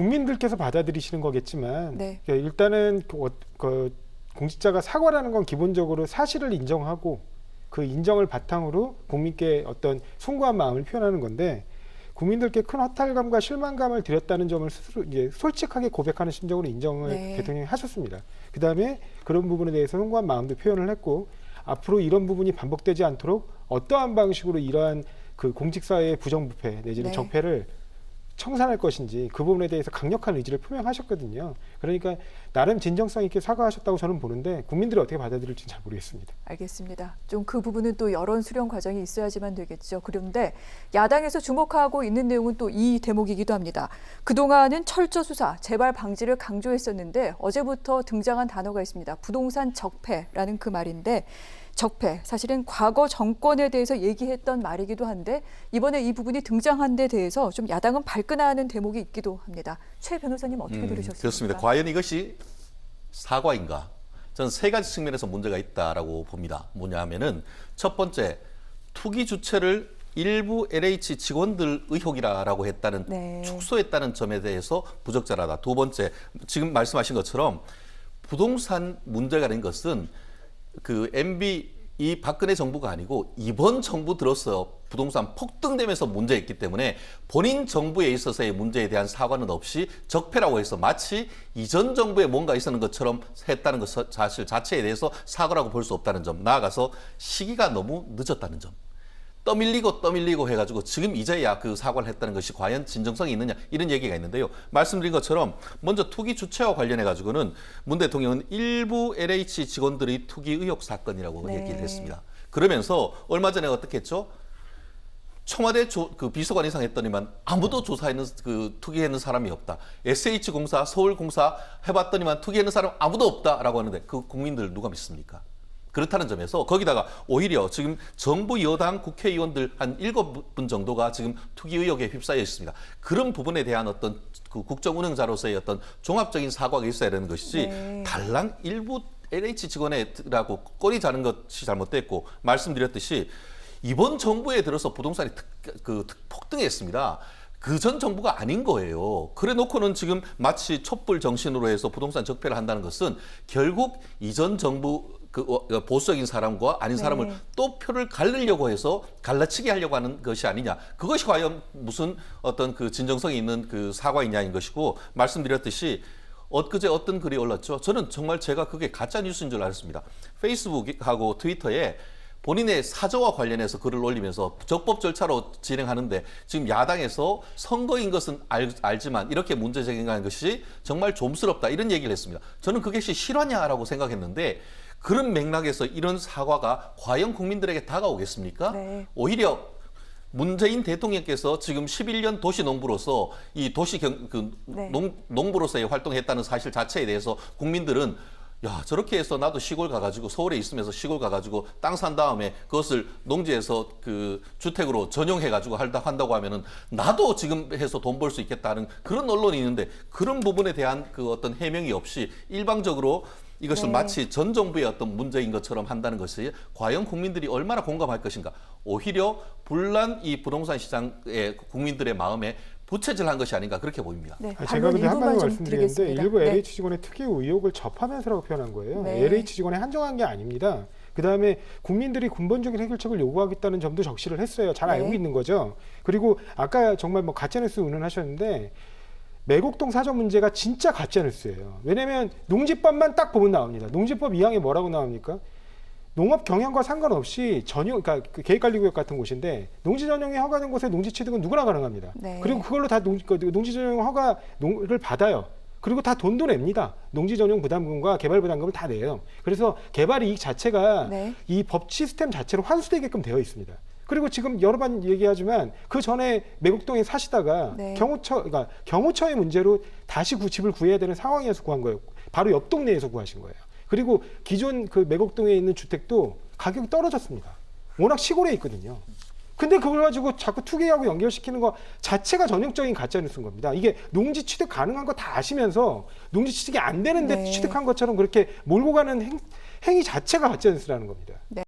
국민들께서 받아들이시는 거겠지만 네. 일단은 공직자가 사과라는 건 기본적으로 사실을 인정하고 그 인정을 바탕으로 국민께 어떤 숭고한 마음을 표현하는 건데 국민들께 큰 허탈감과 실망감을 드렸다는 점을 스스로 이제 솔직하게 고백하는 심정으로 인정을 네. 대통령이 하셨습니다. 그 다음에 그런 부분에 대해서 숭고한 마음도 표현을 했고 앞으로 이런 부분이 반복되지 않도록 어떠한 방식으로 이러한 그 공직사회의 부정부패 내지는 네. 적폐를 청산할 것인지 그 부분에 대해서 강력한 의지를 표명하셨거든요. 그러니까 나름 진정성 있게 사과하셨다고 저는 보는데 국민들이 어떻게 받아들일지는 잘 모르겠습니다. 알겠습니다. 좀 그 부분은 또 여론 수렴 과정이 있어야지만 되겠죠. 그런데 야당에서 주목하고 있는 내용은 또 이 대목이기도 합니다. 그동안은 철저 수사, 재발 방지를 강조했었는데 어제부터 등장한 단어가 있습니다. 부동산 적폐라는 그 말인데 적폐, 사실은 과거 정권에 대해서 얘기했던 말이기도 한데 이번에 이 부분이 등장한 데 대해서 좀 야당은 발끈하는 대목이 있기도 합니다. 최 변호사님 어떻게 들으셨습니까? 그렇습니다. 과연 이것이 사과인가? 저는 세 가지 측면에서 문제가 있다라고 봅니다. 뭐냐 하면은 첫 번째, 투기 주체를 일부 LH 직원들 의혹이라고 했다는 네. 축소했다는 점에 대해서 부적절하다. 두 번째, 지금 말씀하신 것처럼 부동산 문제가 된 것은 그 MB 이 박근혜 정부가 아니고 이번 정부 들어서 부동산 폭등되면서 문제였기 때문에 본인 정부에 있어서의 문제에 대한 사과는 없이 적폐라고 해서 마치 이전 정부에 뭔가 있었는 것처럼 했다는 것 사실 자체에 대해서 사과라고 볼 수 없다는 점, 나아가서 시기가 너무 늦었다는 점. 떠밀리고 해가지고 지금 이제야 그 사과를 했다는 것이 과연 진정성이 있느냐 이런 얘기가 있는데요. 말씀드린 것처럼 먼저 투기 주체와 관련해가지고는 문 대통령은 일부 LH 직원들의 투기 의혹 사건이라고 네. 얘기를 했습니다. 그러면서 얼마 전에 어떻게 했죠? 청와대 그 비서관 이상 했더니만 아무도 조사했는 그 투기했는 사람이 없다. SH공사, 서울공사 해봤더니만 투기했는 사람 아무도 없다라고 하는데 그 국민들 누가 믿습니까? 그렇다는 점에서 거기다가 오히려 지금 정부 여당 국회의원들 한 7분 정도가 지금 투기 의혹에 휩싸여 있습니다. 그런 부분에 대한 어떤 그 국정운영자로서의 어떤 종합적인 사과가 있어야 되는 것이지 네. 달랑 일부 LH 직원이라고 꼬리 자는 것이 잘못됐고 말씀드렸듯이 이번 정부에 들어서 부동산이 폭등했습니다. 그 전 정부가 아닌 거예요. 그래 놓고는 지금 마치 촛불 정신으로 해서 부동산 적폐를 한다는 것은 결국 이전 정부 그 보수적인 사람과 아닌 사람을 네. 또 표를 갈르려고 해서 갈라치게 하려고 하는 것이 아니냐. 그것이 과연 무슨 어떤 그 진정성이 있는 그 사과이냐인 것이고 말씀드렸듯이 엊그제 어떤 글이 올랐죠. 저는 정말 제가 그게 가짜 뉴스인 줄 알았습니다. 페이스북하고 트위터에 본인의 사저와 관련해서 글을 올리면서 적법 절차로 진행하는데 지금 야당에서 선거인 것은 알지만 이렇게 문제 제기하는 것이 정말 좀스럽다 이런 얘기를 했습니다. 저는 그것이 실화냐라고 생각했는데 그런 맥락에서 이런 사과가 과연 국민들에게 다가오겠습니까? 네. 오히려 문재인 대통령께서 지금 11년 도시농부로서 이 네. 농부로서의 활동했다는 사실 자체에 대해서 국민들은 야 저렇게 해서 나도 시골 가가지고 서울에 있으면서 시골 가가지고 땅 산 다음에 그것을 농지에서 그 주택으로 전용해가지고 한다고 하면은 나도 지금 해서 돈 벌 수 있겠다는 그런 언론이 있는데 그런 부분에 대한 그 어떤 해명이 없이 일방적으로 이것을 네. 마치 전 정부의 어떤 문제인 것처럼 한다는 것이 과연 국민들이 얼마나 공감할 것인가. 오히려 불난 이 부동산 시장의 국민들의 마음에 부채질한 것이 아닌가 그렇게 보입니다. 네, 제가 근데 한 마디 좀 말씀드리겠는데 드리겠습니다. 일부 네. LH 직원의 특기 의혹을 접하면서라고 표현한 거예요. 네. LH 직원에 한정한 게 아닙니다. 그다음에 국민들이 근본적인 해결책을 요구하겠다는 점도 적시를 했어요. 잘 알고 네. 있는 거죠. 그리고 아까 정말 뭐 가짜뉴스 운운하셨는데 매곡동 사전 문제가 진짜 가짜뉴스예요. 왜냐하면 농지법만 딱 보면 나옵니다. 농지법 2항에 뭐라고 나옵니까? 농업 경영과 상관없이 그러니까 그 계획관리구역 같은 곳인데 농지 전용이 허가된 곳에 농지 취득은 누구나 가능합니다. 네. 그리고 그걸로 다 농지 전용 허가를 받아요. 그리고 다 돈도 냅니다. 농지 전용 부담금과 개발 부담금을 다 내요. 그래서 개발 이익 자체가 네. 이 법 시스템 자체로 환수되게끔 되어 있습니다. 그리고 지금 여러 번 얘기하지만 그 전에 매곡동에 사시다가 네. 그러니까 경호처의 문제로 다시 집을 구해야 되는 상황이어서 구한 거예요. 바로 옆 동네에서 구하신 거예요. 그리고 기존 그 매곡동에 있는 주택도 가격이 떨어졌습니다. 워낙 시골에 있거든요. 근데 그걸 가지고 자꾸 투기하고 연결시키는 거 자체가 전형적인 가짜뉴스인 겁니다. 이게 농지 취득 가능한 거 다 아시면서 농지 취득이 안 되는데 네. 취득한 것처럼 그렇게 몰고 가는 행위 자체가 가짜뉴스라는 겁니다. 네.